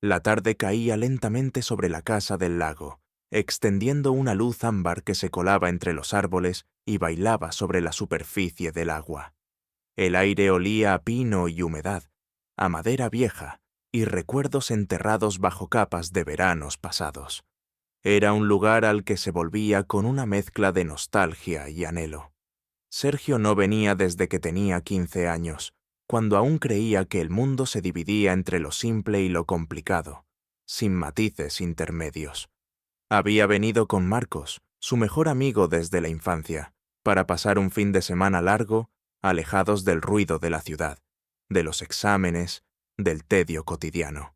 La tarde caía lentamente sobre la casa del lago, extendiendo una luz ámbar que se colaba entre los árboles y bailaba sobre la superficie del agua. El aire olía a pino y humedad, a madera vieja y recuerdos enterrados bajo capas de veranos pasados. Era un lugar al que se volvía con una mezcla de nostalgia y anhelo. Sergio no venía desde que tenía 15 años, cuando aún creía que el mundo se dividía entre lo simple y lo complicado, sin matices intermedios. Había venido con Marcos, su mejor amigo desde la infancia, para pasar un fin de semana largo, alejados del ruido de la ciudad, de los exámenes, del tedio cotidiano.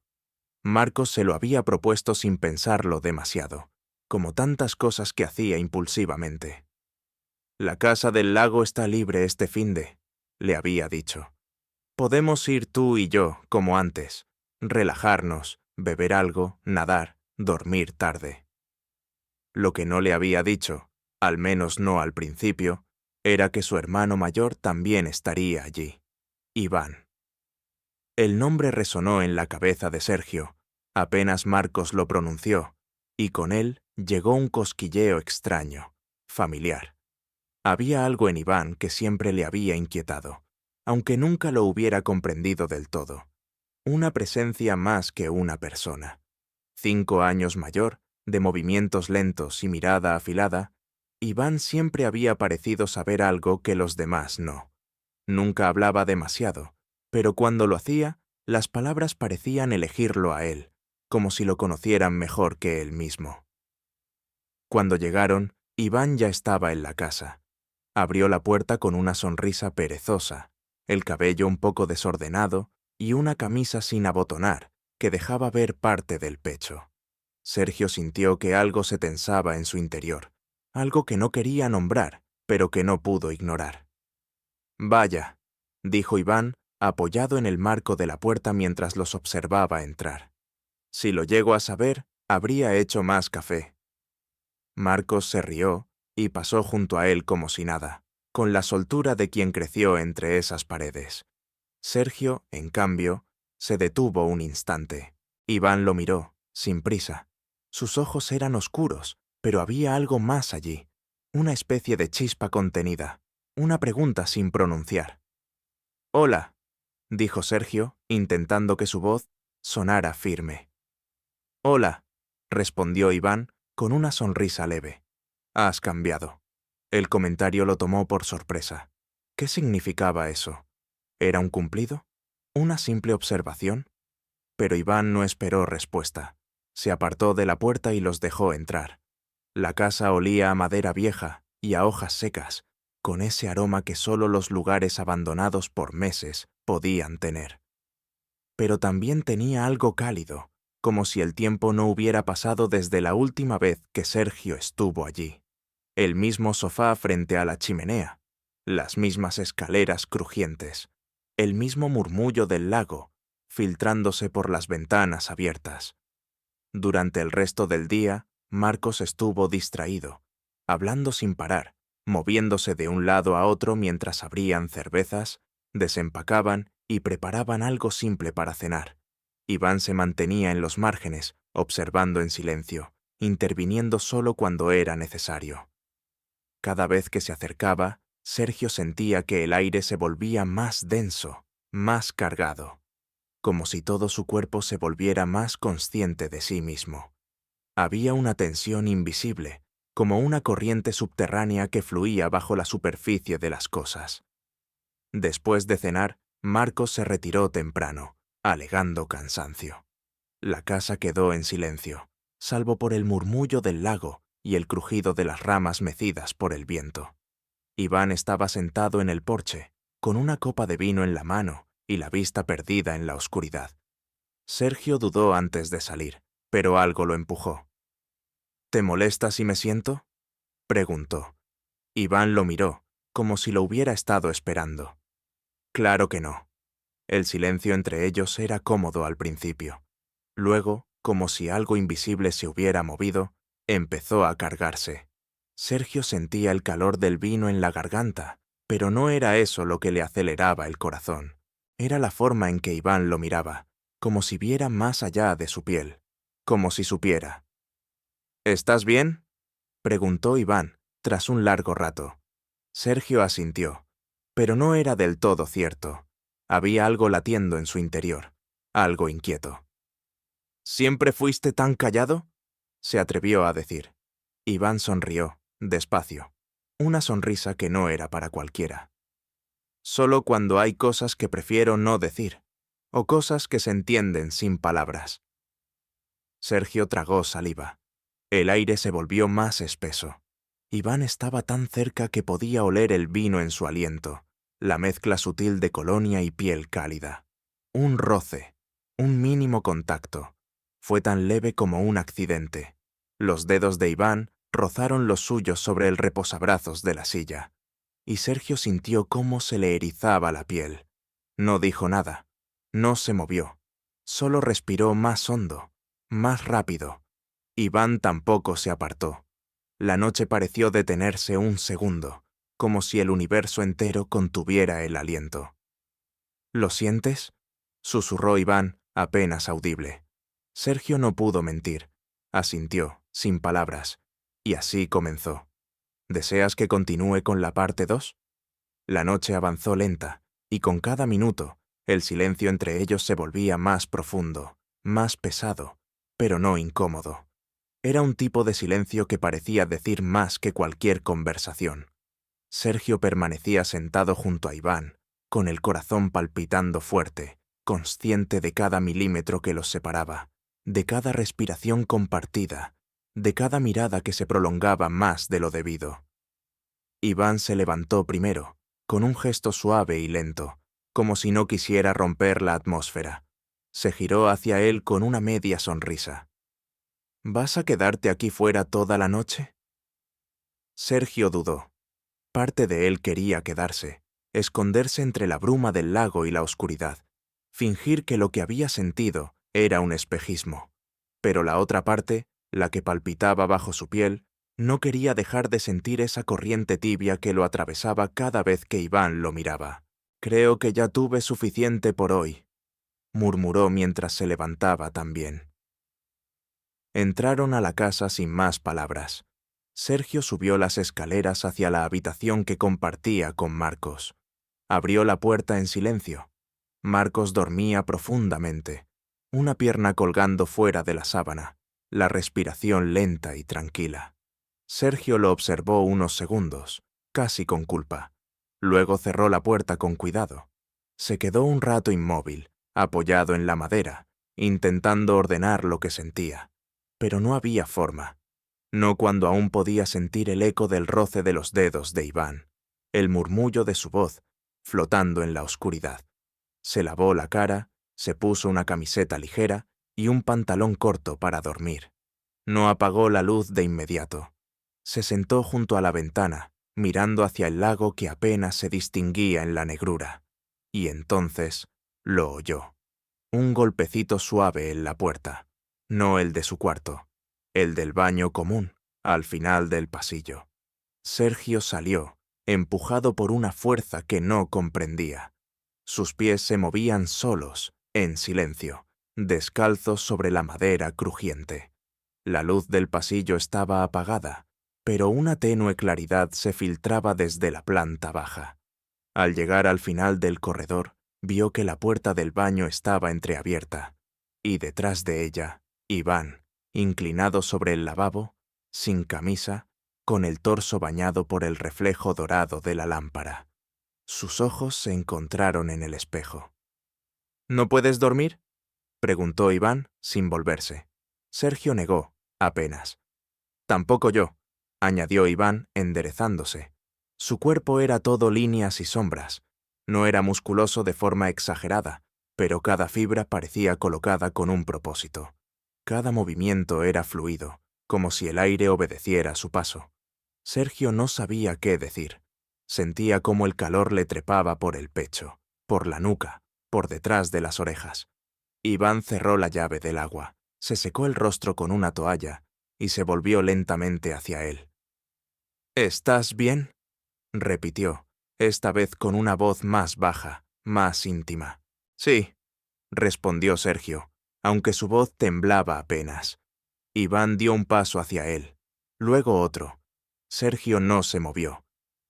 Marcos se lo había propuesto sin pensarlo demasiado, como tantas cosas que hacía impulsivamente. «La casa del lago está libre este finde», le había dicho. «Podemos ir tú y yo, como antes, relajarnos, beber algo, nadar, dormir tarde». Lo que no le había dicho, al menos no al principio, era que su hermano mayor también estaría allí, Iván. El nombre resonó en la cabeza de Sergio, apenas Marcos lo pronunció, y con él llegó un cosquilleo extraño, familiar. Había algo en Iván que siempre le había inquietado, aunque nunca lo hubiera comprendido del todo. Una presencia más que una persona. 5 años mayor, de movimientos lentos y mirada afilada, Iván siempre había parecido saber algo que los demás no. Nunca hablaba demasiado, pero cuando lo hacía, las palabras parecían elegirlo a él, como si lo conocieran mejor que él mismo. Cuando llegaron, Iván ya estaba en la casa. Abrió la puerta con una sonrisa perezosa, el cabello un poco desordenado y una camisa sin abotonar que dejaba ver parte del pecho. Sergio sintió que algo se tensaba en su interior, algo que no quería nombrar, pero que no pudo ignorar. «Vaya», dijo Iván, apoyado en el marco de la puerta mientras los observaba entrar. «Si lo llego a saber, habría hecho más café». Marcos se rió y pasó junto a él como si nada, con la soltura de quien creció entre esas paredes. Sergio, en cambio, se detuvo un instante. Iván lo miró, sin prisa. Sus ojos eran oscuros, pero había algo más allí, una especie de chispa contenida, una pregunta sin pronunciar. «Hola», dijo Sergio, intentando que su voz sonara firme. «Hola», respondió Iván con una sonrisa leve. «Has cambiado». El comentario lo tomó por sorpresa. ¿Qué significaba eso? ¿Era un cumplido? ¿Una simple observación? Pero Iván no esperó respuesta. Se apartó de la puerta y los dejó entrar. La casa olía a madera vieja y a hojas secas, con ese aroma que solo los lugares abandonados por meses podían tener. Pero también tenía algo cálido, como si el tiempo no hubiera pasado desde la última vez que Sergio estuvo allí. El mismo sofá frente a la chimenea, las mismas escaleras crujientes, el mismo murmullo del lago, filtrándose por las ventanas abiertas. Durante el resto del día, Marcos estuvo distraído, hablando sin parar, moviéndose de un lado a otro mientras abrían cervezas, desempacaban y preparaban algo simple para cenar. Iván se mantenía en los márgenes, observando en silencio, interviniendo solo cuando era necesario. Cada vez que se acercaba, Sergio sentía que el aire se volvía más denso, más cargado, como si todo su cuerpo se volviera más consciente de sí mismo. Había una tensión invisible, como una corriente subterránea que fluía bajo la superficie de las cosas. Después de cenar, Marcos se retiró temprano, alegando cansancio. La casa quedó en silencio, salvo por el murmullo del lago y el crujido de las ramas mecidas por el viento. Iván estaba sentado en el porche, con una copa de vino en la mano y la vista perdida en la oscuridad. Sergio dudó antes de salir, pero algo lo empujó. «¿Te molesta si me siento?», preguntó. Iván lo miró, como si lo hubiera estado esperando. Claro que no. El silencio entre ellos era cómodo al principio. Luego, como si algo invisible se hubiera movido, empezó a cargarse. Sergio sentía el calor del vino en la garganta, pero no era eso lo que le aceleraba el corazón. Era la forma en que Iván lo miraba, como si viera más allá de su piel, como si supiera. ¿Estás bien?, preguntó Iván, tras un largo rato. Sergio asintió, pero no era del todo cierto. Había algo latiendo en su interior, algo inquieto. ¿Siempre fuiste tan callado?, se atrevió a decir. Iván sonrió, despacio, una sonrisa que no era para cualquiera. Solo cuando hay cosas que prefiero no decir, o cosas que se entienden sin palabras. Sergio tragó saliva. El aire se volvió más espeso. Iván estaba tan cerca que podía oler el vino en su aliento, la mezcla sutil de colonia y piel cálida. Un roce, un mínimo contacto. Fue tan leve como un accidente. Los dedos de Iván rozaron los suyos sobre el reposabrazos de la silla, y Sergio sintió cómo se le erizaba la piel. No dijo nada, no se movió, solo respiró más hondo, más rápido. Iván tampoco se apartó. La noche pareció detenerse un segundo, como si el universo entero contuviera el aliento. ¿Lo sientes?, susurró Iván, apenas audible. Sergio no pudo mentir. Asintió, sin palabras, y así comenzó. ¿Deseas que continúe con la parte 2? La noche avanzó lenta, y con cada minuto, el silencio entre ellos se volvía más profundo, más pesado, pero no incómodo. Era un tipo de silencio que parecía decir más que cualquier conversación. Sergio permanecía sentado junto a Iván, con el corazón palpitando fuerte, consciente de cada milímetro que los separaba, de cada respiración compartida, de cada mirada que se prolongaba más de lo debido. Iván se levantó primero, con un gesto suave y lento, como si no quisiera romper la atmósfera. Se giró hacia él con una media sonrisa. ¿Vas a quedarte aquí fuera toda la noche? Sergio dudó. Parte de él quería quedarse, esconderse entre la bruma del lago y la oscuridad, fingir que lo que había sentido era un espejismo. Pero la otra parte, la que palpitaba bajo su piel, no quería dejar de sentir esa corriente tibia que lo atravesaba cada vez que Iván lo miraba. «Creo que ya tuve suficiente por hoy», murmuró mientras se levantaba también. Entraron a la casa sin más palabras. Sergio subió las escaleras hacia la habitación que compartía con Marcos. Abrió la puerta en silencio. Marcos dormía profundamente, una pierna colgando fuera de la sábana, la respiración lenta y tranquila. Sergio lo observó unos segundos, casi con culpa. Luego cerró la puerta con cuidado. Se quedó un rato inmóvil, apoyado en la madera, intentando ordenar lo que sentía. Pero no había forma. No cuando aún podía sentir el eco del roce de los dedos de Iván, el murmullo de su voz, flotando en la oscuridad. Se lavó la cara, se puso una camiseta ligera y un pantalón corto para dormir. No apagó la luz de inmediato. Se sentó junto a la ventana, mirando hacia el lago que apenas se distinguía en la negrura. Y entonces lo oyó. Un golpecito suave en la puerta, no el de su cuarto, el del baño común, al final del pasillo. Sergio salió, empujado por una fuerza que no comprendía. Sus pies se movían solos, en silencio, descalzos sobre la madera crujiente. La luz del pasillo estaba apagada, pero una tenue claridad se filtraba desde la planta baja. Al llegar al final del corredor, vio que la puerta del baño estaba entreabierta, y detrás de ella, Iván, inclinado sobre el lavabo, sin camisa, con el torso bañado por el reflejo dorado de la lámpara. Sus ojos se encontraron en el espejo. ¿No puedes dormir?, preguntó Iván, sin volverse. Sergio negó, apenas. Tampoco yo, añadió Iván, enderezándose. Su cuerpo era todo líneas y sombras. No era musculoso de forma exagerada, pero cada fibra parecía colocada con un propósito. Cada movimiento era fluido, como si el aire obedeciera su paso. Sergio no sabía qué decir. Sentía cómo el calor le trepaba por el pecho, por la nuca, por detrás de las orejas. Iván cerró la llave del agua, se secó el rostro con una toalla y se volvió lentamente hacia él. «¿Estás bien?», repitió, esta vez con una voz más baja, más íntima. «Sí», respondió Sergio, aunque su voz temblaba apenas. Iván dio un paso hacia él, luego otro. Sergio no se movió.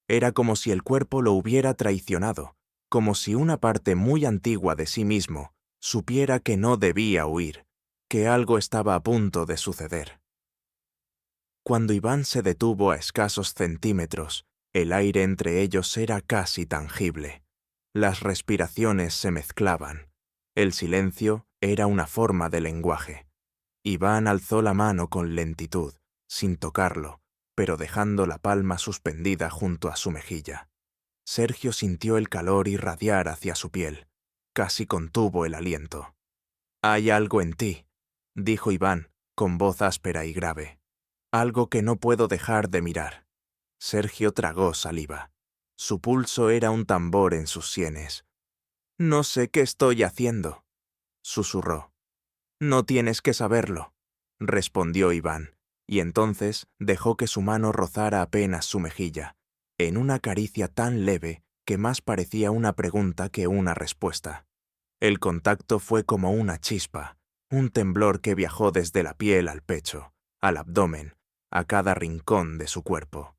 Era como si el cuerpo lo hubiera traicionado, como si una parte muy antigua de sí mismo supiera que no debía huir, que algo estaba a punto de suceder. Cuando Iván se detuvo a escasos centímetros, el aire entre ellos era casi tangible. Las respiraciones se mezclaban. El silencio era una forma de lenguaje. Iván alzó la mano con lentitud, sin tocarlo, pero dejando la palma suspendida junto a su mejilla. Sergio sintió el calor irradiar hacia su piel. Casi contuvo el aliento. «Hay algo en ti», dijo Iván, con voz áspera y grave. «Algo que no puedo dejar de mirar». Sergio tragó saliva. Su pulso era un tambor en sus sienes. «No sé qué estoy haciendo», susurró. «No tienes que saberlo», respondió Iván, y entonces dejó que su mano rozara apenas su mejilla, en una caricia tan leve que más parecía una pregunta que una respuesta. El contacto fue como una chispa, un temblor que viajó desde la piel al pecho, al abdomen, a cada rincón de su cuerpo.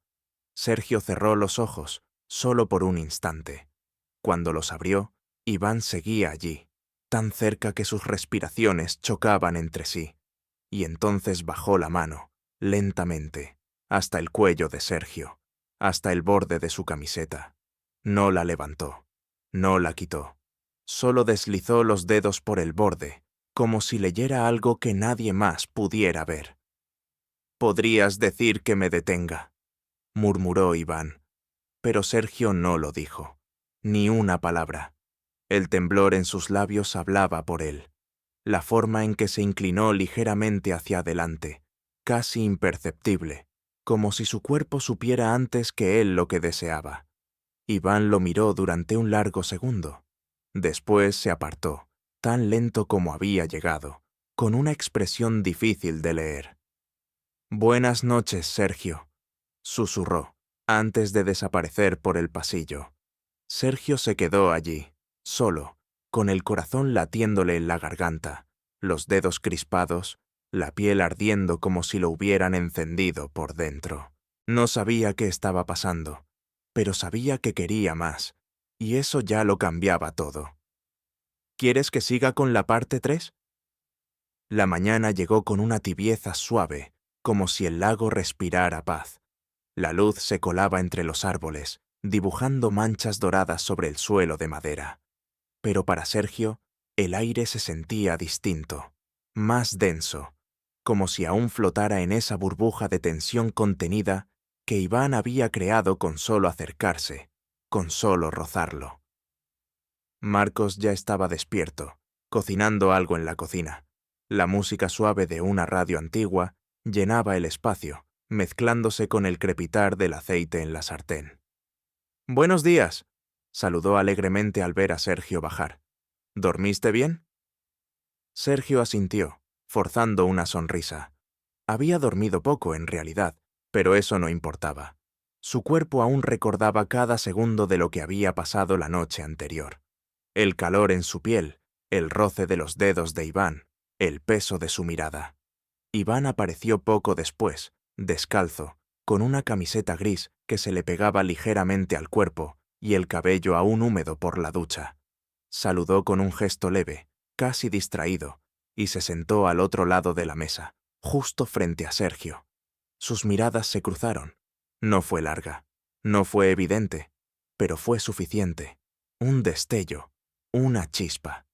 Sergio cerró los ojos, solo por un instante. Cuando los abrió, Iván seguía allí, tan cerca que sus respiraciones chocaban entre sí, y entonces bajó la mano, lentamente, hasta el cuello de Sergio, hasta el borde de su camiseta. No la levantó, no la quitó, solo deslizó los dedos por el borde, como si leyera algo que nadie más pudiera ver. «Podrías decir que me detenga», murmuró Iván, pero Sergio no lo dijo, ni una palabra. El temblor en sus labios hablaba por él. La forma en que se inclinó ligeramente hacia adelante, casi imperceptible, como si su cuerpo supiera antes que él lo que deseaba. Iván lo miró durante un largo segundo. Después se apartó, tan lento como había llegado, con una expresión difícil de leer. «Buenas noches, Sergio», susurró, antes de desaparecer por el pasillo. Sergio se quedó allí, solo, con el corazón latiéndole en la garganta, los dedos crispados, la piel ardiendo como si lo hubieran encendido por dentro. No sabía qué estaba pasando, pero sabía que quería más, y eso ya lo cambiaba todo. «¿Quieres que siga con la parte 3? La mañana llegó con una tibieza suave, como si el lago respirara paz. La luz se colaba entre los árboles, dibujando manchas doradas sobre el suelo de madera. Pero para Sergio, el aire se sentía distinto, más denso, como si aún flotara en esa burbuja de tensión contenida que Iván había creado con solo acercarse, con solo rozarlo. Marcos ya estaba despierto, cocinando algo en la cocina. La música suave de una radio antigua llenaba el espacio, mezclándose con el crepitar del aceite en la sartén. «Buenos días», saludó alegremente al ver a Sergio bajar. «¿Dormiste bien?» Sergio asintió, forzando una sonrisa. Había dormido poco, en realidad, pero eso no importaba. Su cuerpo aún recordaba cada segundo de lo que había pasado la noche anterior. El calor en su piel, el roce de los dedos de Iván, el peso de su mirada. Iván apareció poco después, descalzo, con una camiseta gris que se le pegaba ligeramente al cuerpo y el cabello aún húmedo por la ducha. Saludó con un gesto leve, casi distraído, y se sentó al otro lado de la mesa, justo frente a Sergio. Sus miradas se cruzaron. No fue larga, no fue evidente, pero fue suficiente. Un destello, una chispa.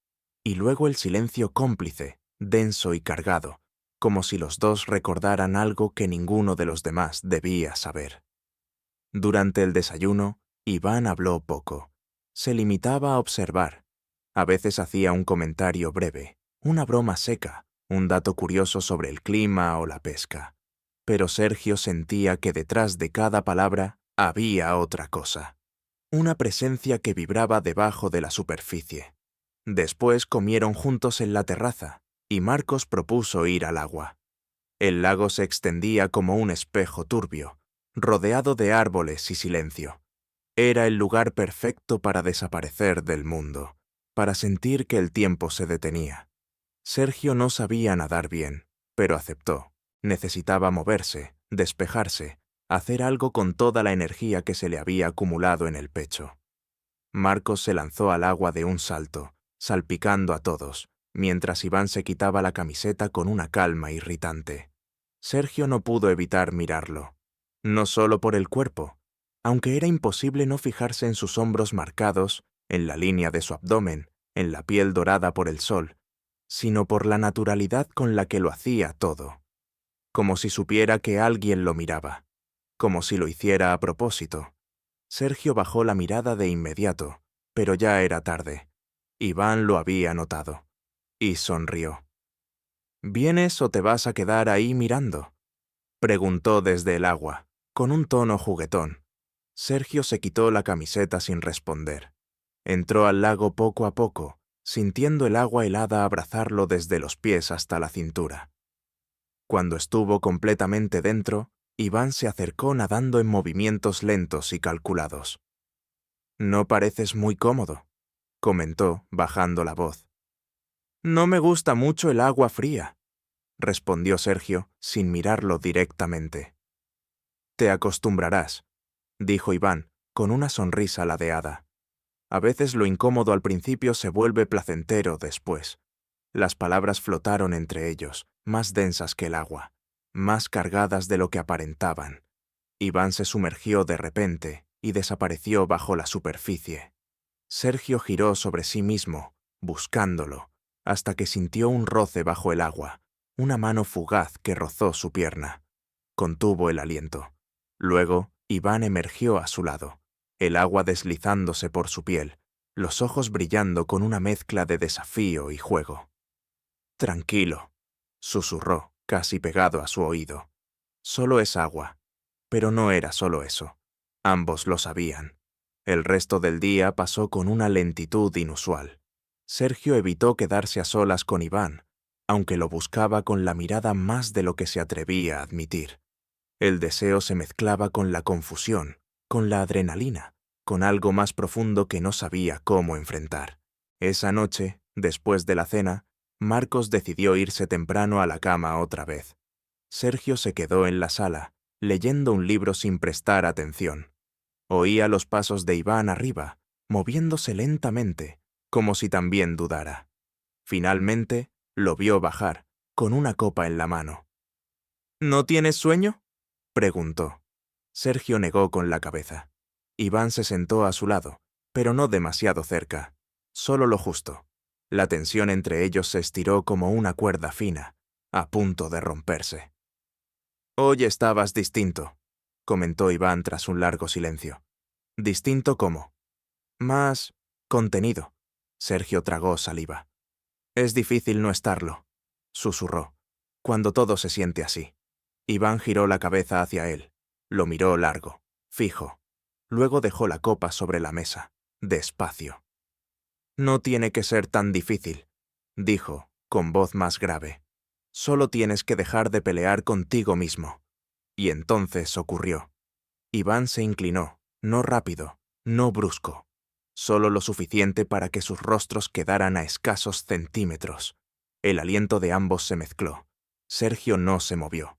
Y luego el silencio cómplice, denso y cargado, como si los dos recordaran algo que ninguno de los demás debía saber. Durante el desayuno, Iván habló poco. Se limitaba a observar. A veces hacía un comentario breve, una broma seca, un dato curioso sobre el clima o la pesca. Pero Sergio sentía que detrás de cada palabra había otra cosa. Una presencia que vibraba debajo de la superficie. Después comieron juntos en la terraza, y Marcos propuso ir al agua. El lago se extendía como un espejo turbio, rodeado de árboles y silencio. Era el lugar perfecto para desaparecer del mundo, para sentir que el tiempo se detenía. Sergio no sabía nadar bien, pero aceptó. Necesitaba moverse, despejarse, hacer algo con toda la energía que se le había acumulado en el pecho. Marcos se lanzó al agua de un salto, salpicando a todos, mientras Iván se quitaba la camiseta con una calma irritante. Sergio no pudo evitar mirarlo. No solo por el cuerpo, aunque era imposible no fijarse en sus hombros marcados, en la línea de su abdomen, en la piel dorada por el sol, sino por la naturalidad con la que lo hacía todo. Como si supiera que alguien lo miraba, como si lo hiciera a propósito. Sergio bajó la mirada de inmediato, pero ya era tarde. Iván lo había notado, y sonrió. ¿Vienes o te vas a quedar ahí mirando?, preguntó desde el agua, con un tono juguetón. Sergio se quitó la camiseta sin responder. Entró al lago poco a poco, sintiendo el agua helada abrazarlo desde los pies hasta la cintura. Cuando estuvo completamente dentro, Iván se acercó nadando en movimientos lentos y calculados. «No pareces muy cómodo», comentó, bajando la voz. «No me gusta mucho el agua fría», respondió Sergio, sin mirarlo directamente. «Te acostumbrarás», dijo Iván, con una sonrisa ladeada. «A veces lo incómodo al principio se vuelve placentero después». Las palabras flotaron entre ellos, más densas que el agua, más cargadas de lo que aparentaban. Iván se sumergió de repente y desapareció bajo la superficie. Sergio giró sobre sí mismo, buscándolo, hasta que sintió un roce bajo el agua, una mano fugaz que rozó su pierna. Contuvo el aliento. Luego, Iván emergió a su lado, el agua deslizándose por su piel, los ojos brillando con una mezcla de desafío y juego. «Tranquilo», susurró, casi pegado a su oído. «Solo es agua». Pero no era solo eso. Ambos lo sabían. El resto del día pasó con una lentitud inusual. Sergio evitó quedarse a solas con Iván, aunque lo buscaba con la mirada más de lo que se atrevía a admitir. El deseo se mezclaba con la confusión, con la adrenalina, con algo más profundo que no sabía cómo enfrentar. Esa noche, después de la cena, Marcos decidió irse temprano a la cama otra vez. Sergio se quedó en la sala, leyendo un libro sin prestar atención. Oía los pasos de Iván arriba, moviéndose lentamente, como si también dudara. Finalmente, lo vio bajar, con una copa en la mano. «¿No tienes sueño?», preguntó. Sergio negó con la cabeza. Iván se sentó a su lado, pero no demasiado cerca, solo lo justo. La tensión entre ellos se estiró como una cuerda fina, a punto de romperse. «Hoy estabas distinto», comentó Iván tras un largo silencio. «¿Distinto cómo?» «Más contenido». Sergio tragó saliva. «Es difícil no estarlo», susurró, «cuando todo se siente así». Iván giró la cabeza hacia él. Lo miró largo, fijo. Luego dejó la copa sobre la mesa, despacio. «No tiene que ser tan difícil», dijo, con voz más grave. «Solo tienes que dejar de pelear contigo mismo». Y entonces ocurrió. Iván se inclinó, no rápido, no brusco, solo lo suficiente para que sus rostros quedaran a escasos centímetros. El aliento de ambos se mezcló. Sergio no se movió.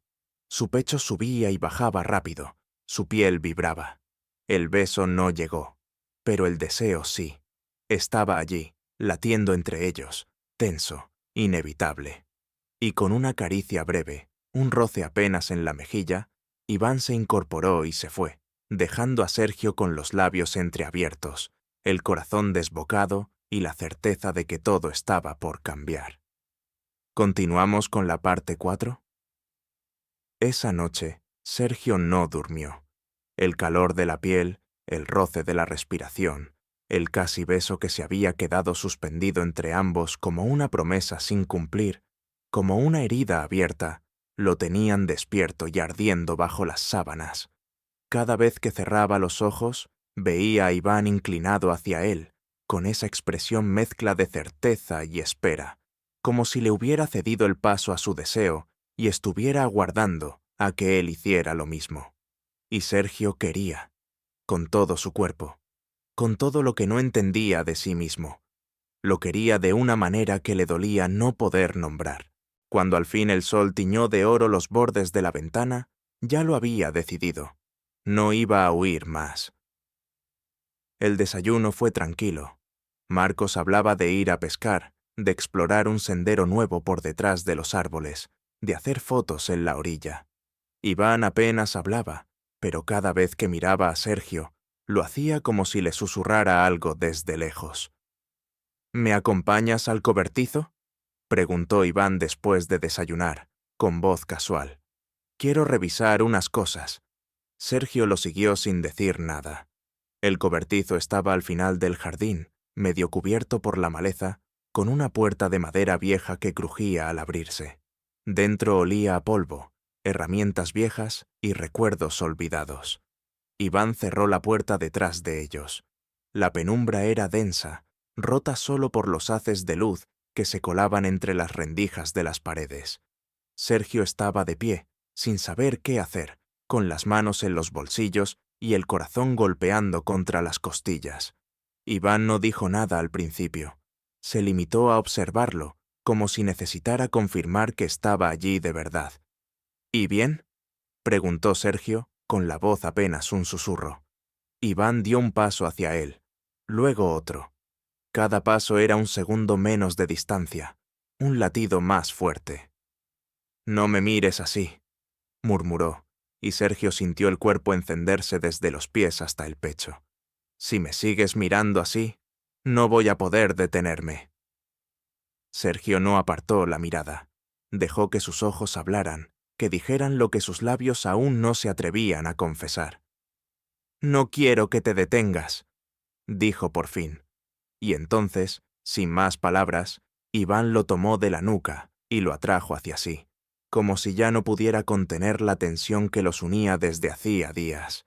Su pecho subía y bajaba rápido, su piel vibraba. El beso no llegó, pero el deseo sí. Estaba allí, latiendo entre ellos, tenso, inevitable. Y con una caricia breve, un roce apenas en la mejilla, Iván se incorporó y se fue, dejando a Sergio con los labios entreabiertos, el corazón desbocado y la certeza de que todo estaba por cambiar. ¿Continuamos con la parte 4? Esa noche, Sergio no durmió. El calor de la piel, el roce de la respiración, el casi beso que se había quedado suspendido entre ambos como una promesa sin cumplir, como una herida abierta, lo tenían despierto y ardiendo bajo las sábanas. Cada vez que cerraba los ojos, veía a Iván inclinado hacia él, con esa expresión mezcla de certeza y espera, como si le hubiera cedido el paso a su deseo y estuviera aguardando a que él hiciera lo mismo. Y Sergio quería, con todo su cuerpo, con todo lo que no entendía de sí mismo. Lo quería de una manera que le dolía no poder nombrar. Cuando al fin el sol tiñó de oro los bordes de la ventana, ya lo había decidido. No iba a huir más. El desayuno fue tranquilo. Marcos hablaba de ir a pescar, de explorar un sendero nuevo por detrás de los árboles, de hacer fotos en la orilla. Iván apenas hablaba, pero cada vez que miraba a Sergio, lo hacía como si le susurrara algo desde lejos. ¿Me acompañas al cobertizo?, preguntó Iván después de desayunar, con voz casual. Quiero revisar unas cosas. Sergio lo siguió sin decir nada. El cobertizo estaba al final del jardín, medio cubierto por la maleza, con una puerta de madera vieja que crujía al abrirse. Dentro olía a polvo, herramientas viejas y recuerdos olvidados. Iván cerró la puerta detrás de ellos. La penumbra era densa, rota solo por los haces de luz que se colaban entre las rendijas de las paredes. Sergio estaba de pie, sin saber qué hacer, con las manos en los bolsillos y el corazón golpeando contra las costillas. Iván no dijo nada al principio. Se limitó a observarlo, como si necesitara confirmar que estaba allí de verdad. ¿Y bien?, preguntó Sergio, con la voz apenas un susurro. Iván dio un paso hacia él, luego otro. Cada paso era un segundo menos de distancia, un latido más fuerte. «No me mires así», murmuró, y Sergio sintió el cuerpo encenderse desde los pies hasta el pecho. «Si me sigues mirando así, no voy a poder detenerme». Sergio no apartó la mirada. Dejó que sus ojos hablaran, que dijeran lo que sus labios aún no se atrevían a confesar. «No quiero que te detengas», dijo por fin. Y entonces, sin más palabras, Iván lo tomó de la nuca y lo atrajo hacia sí, como si ya no pudiera contener la tensión que los unía desde hacía días.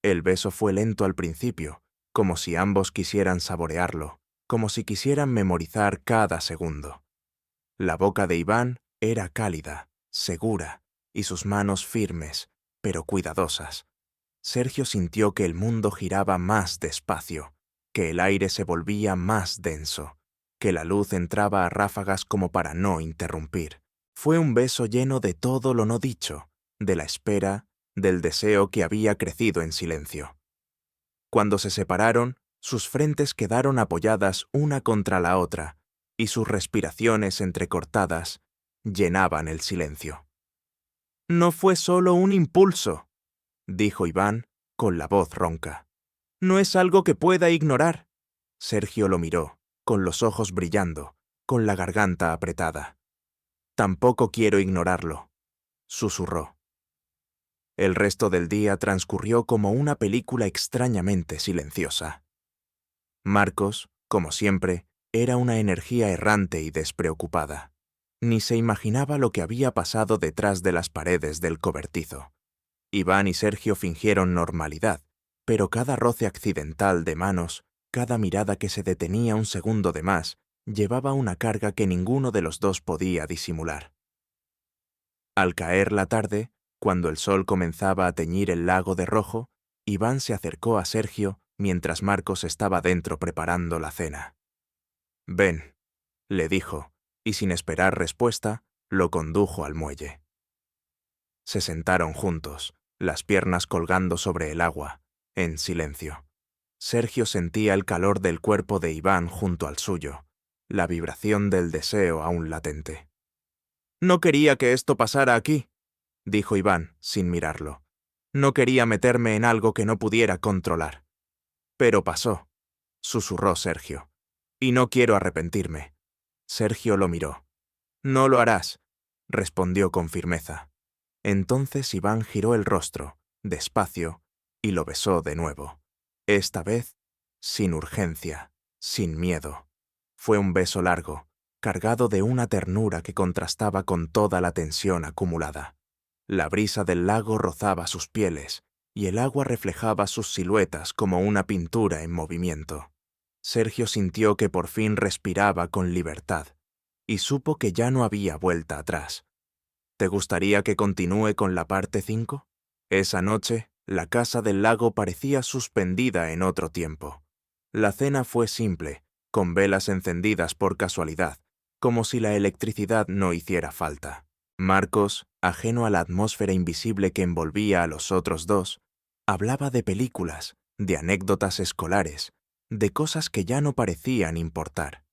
El beso fue lento al principio, como si ambos quisieran saborearlo, como si quisieran memorizar cada segundo. La boca de Iván era cálida, segura, y sus manos firmes, pero cuidadosas. Sergio sintió que el mundo giraba más despacio, que el aire se volvía más denso, que la luz entraba a ráfagas como para no interrumpir. Fue un beso lleno de todo lo no dicho, de la espera, del deseo que había crecido en silencio. Cuando se separaron, sus frentes quedaron apoyadas una contra la otra, y sus respiraciones entrecortadas llenaban el silencio. «No fue solo un impulso», dijo Iván, con la voz ronca. «No es algo que pueda ignorar». Sergio lo miró, con los ojos brillando, con la garganta apretada. «Tampoco quiero ignorarlo», susurró. El resto del día transcurrió como una película extrañamente silenciosa. Marcos, como siempre, era una energía errante y despreocupada. Ni se imaginaba lo que había pasado detrás de las paredes del cobertizo. Iván y Sergio fingieron normalidad, pero cada roce accidental de manos, cada mirada que se detenía un segundo de más, llevaba una carga que ninguno de los dos podía disimular. Al caer la tarde, cuando el sol comenzaba a teñir el lago de rojo, Iván se acercó a Sergio mientras Marcos estaba dentro preparando la cena. «Ven», le dijo, y sin esperar respuesta, lo condujo al muelle. Se sentaron juntos, las piernas colgando sobre el agua, en silencio. Sergio sentía el calor del cuerpo de Iván junto al suyo, la vibración del deseo aún latente. «No quería que esto pasara aquí», dijo Iván, sin mirarlo. «No quería meterme en algo que no pudiera controlar». «Pero pasó», susurró Sergio. «Y no quiero arrepentirme». Sergio lo miró. «No lo harás», respondió con firmeza. Entonces Iván giró el rostro, despacio, y lo besó de nuevo. Esta vez, sin urgencia, sin miedo. Fue un beso largo, cargado de una ternura que contrastaba con toda la tensión acumulada. La brisa del lago rozaba sus pieles, y el agua reflejaba sus siluetas como una pintura en movimiento. Sergio sintió que por fin respiraba con libertad, y supo que ya no había vuelta atrás. ¿Te gustaría que continúe con la parte 5? Esa noche, la casa del lago parecía suspendida en otro tiempo. La cena fue simple, con velas encendidas por casualidad, como si la electricidad no hiciera falta. Marcos, ajeno a la atmósfera invisible que envolvía a los otros dos, hablaba de películas, de anécdotas escolares, de cosas que ya no parecían importar.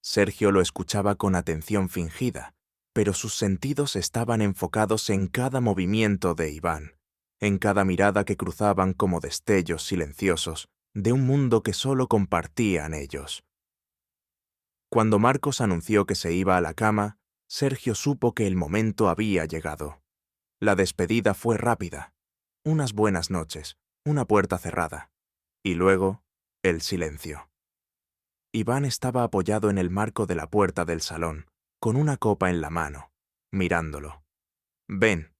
Sergio lo escuchaba con atención fingida, pero sus sentidos estaban enfocados en cada movimiento de Iván, en cada mirada que cruzaban como destellos silenciosos de un mundo que solo compartían ellos. Cuando Marcos anunció que se iba a la cama, Sergio supo que el momento había llegado. La despedida fue rápida. Unas buenas noches, una puerta cerrada. Y luego, el silencio. Iván estaba apoyado en el marco de la puerta del salón, con una copa en la mano, mirándolo. «Ven»,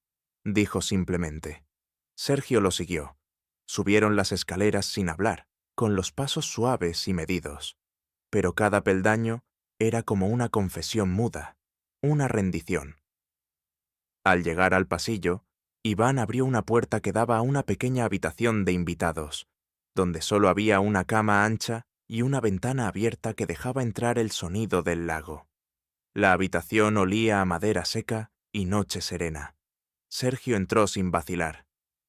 dijo simplemente. Sergio lo siguió. Subieron las escaleras sin hablar, con los pasos suaves y medidos. Pero cada peldaño era como una confesión muda, una rendición. Al llegar al pasillo, Iván abrió una puerta que daba a una pequeña habitación de invitados, donde solo había una cama ancha y una ventana abierta que dejaba entrar el sonido del lago. La habitación olía a madera seca y noche serena. Sergio entró sin vacilar.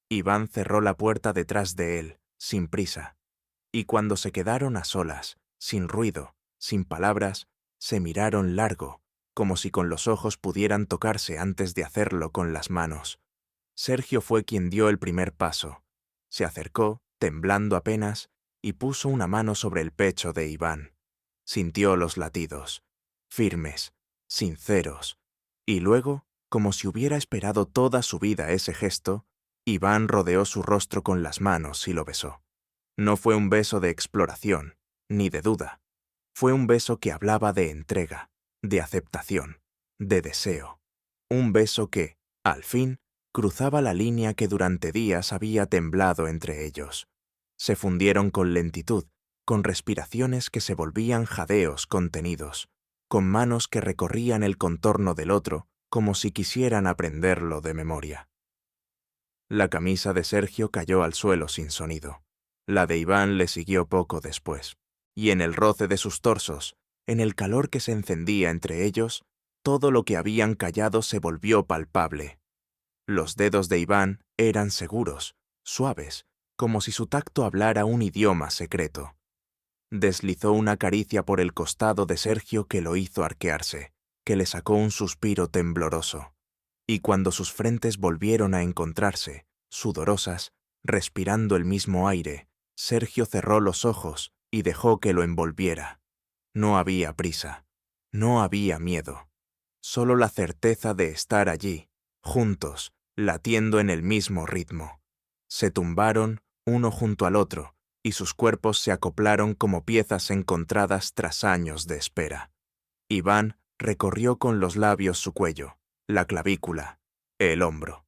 Iván cerró la puerta detrás de él, sin prisa. Y cuando se quedaron a solas, sin ruido, sin palabras, se miraron largo, como si con los ojos pudieran tocarse antes de hacerlo con las manos. Sergio fue quien dio el primer paso. Se acercó, temblando apenas, y puso una mano sobre el pecho de Iván. Sintió los latidos, firmes, sinceros, y luego, como si hubiera esperado toda su vida ese gesto, Iván rodeó su rostro con las manos y lo besó. No fue un beso de exploración, ni de duda. Fue un beso que hablaba de entrega, de aceptación, de deseo. Un beso que, al fin, cruzaba la línea que durante días había temblado entre ellos. Se fundieron con lentitud, con respiraciones que se volvían jadeos contenidos, con manos que recorrían el contorno del otro como si quisieran aprenderlo de memoria. La camisa de Sergio cayó al suelo sin sonido. La de Iván le siguió poco después, y en el roce de sus torsos, en el calor que se encendía entre ellos, todo lo que habían callado se volvió palpable. Los dedos de Iván eran seguros, suaves, como si su tacto hablara un idioma secreto. Deslizó una caricia por el costado de Sergio que lo hizo arquearse, que le sacó un suspiro tembloroso. Y cuando sus frentes volvieron a encontrarse, sudorosas, respirando el mismo aire, Sergio cerró los ojos y dejó que lo envolviera. No había prisa, no había miedo, solo la certeza de estar allí, juntos, latiendo en el mismo ritmo. Se tumbaron uno junto al otro, y sus cuerpos se acoplaron como piezas encontradas tras años de espera. Iván recorrió con los labios su cuello, la clavícula, el hombro.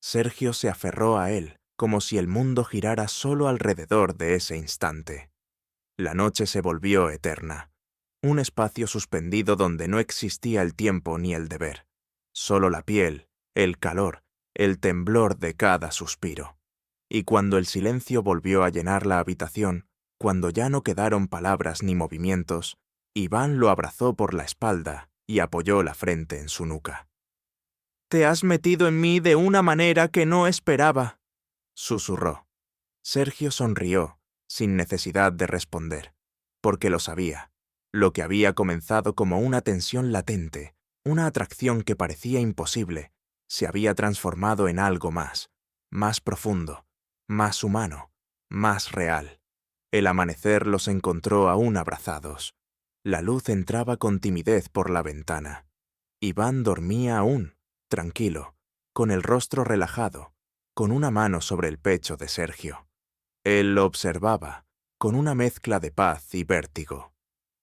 Sergio se aferró a él, como si el mundo girara solo alrededor de ese instante. La noche se volvió eterna, un espacio suspendido donde no existía el tiempo ni el deber, solo la piel, el calor, el temblor de cada suspiro. Y cuando el silencio volvió a llenar la habitación, cuando ya no quedaron palabras ni movimientos, Iván lo abrazó por la espalda y apoyó la frente en su nuca. «Te has metido en mí de una manera que no esperaba», susurró. Sergio sonrió, sin necesidad de responder, porque lo sabía. Lo que había comenzado como una tensión latente, una atracción que parecía imposible, se había transformado en algo más profundo, más humano, más real. El amanecer los encontró aún abrazados. La luz entraba con timidez por la ventana. Iván dormía aún, tranquilo, con el rostro relajado, con una mano sobre el pecho de Sergio. Él lo observaba, con una mezcla de paz y vértigo.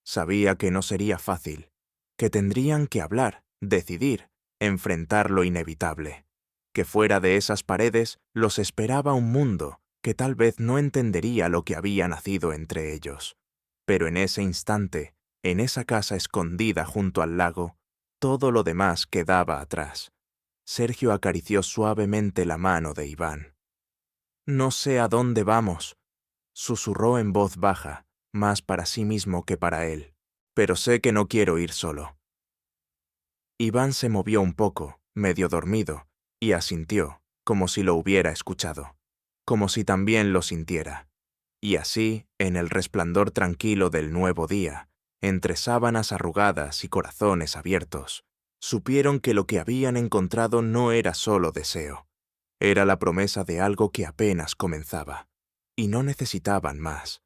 Sabía que no sería fácil, que tendrían que hablar, decidir, enfrentar lo inevitable, que fuera de esas paredes los esperaba un mundo que tal vez no entendería lo que había nacido entre ellos. Pero en ese instante, en esa casa escondida junto al lago, todo lo demás quedaba atrás. Sergio acarició suavemente la mano de Iván. «No sé a dónde vamos», susurró en voz baja, más para sí mismo que para él. Pero sé que no quiero ir solo. Iván se movió un poco, medio dormido, y asintió, como si lo hubiera escuchado, como si también lo sintiera. Y así, en el resplandor tranquilo del nuevo día, entre sábanas arrugadas y corazones abiertos, supieron que lo que habían encontrado no era solo deseo, era la promesa de algo que apenas comenzaba, y no necesitaban más.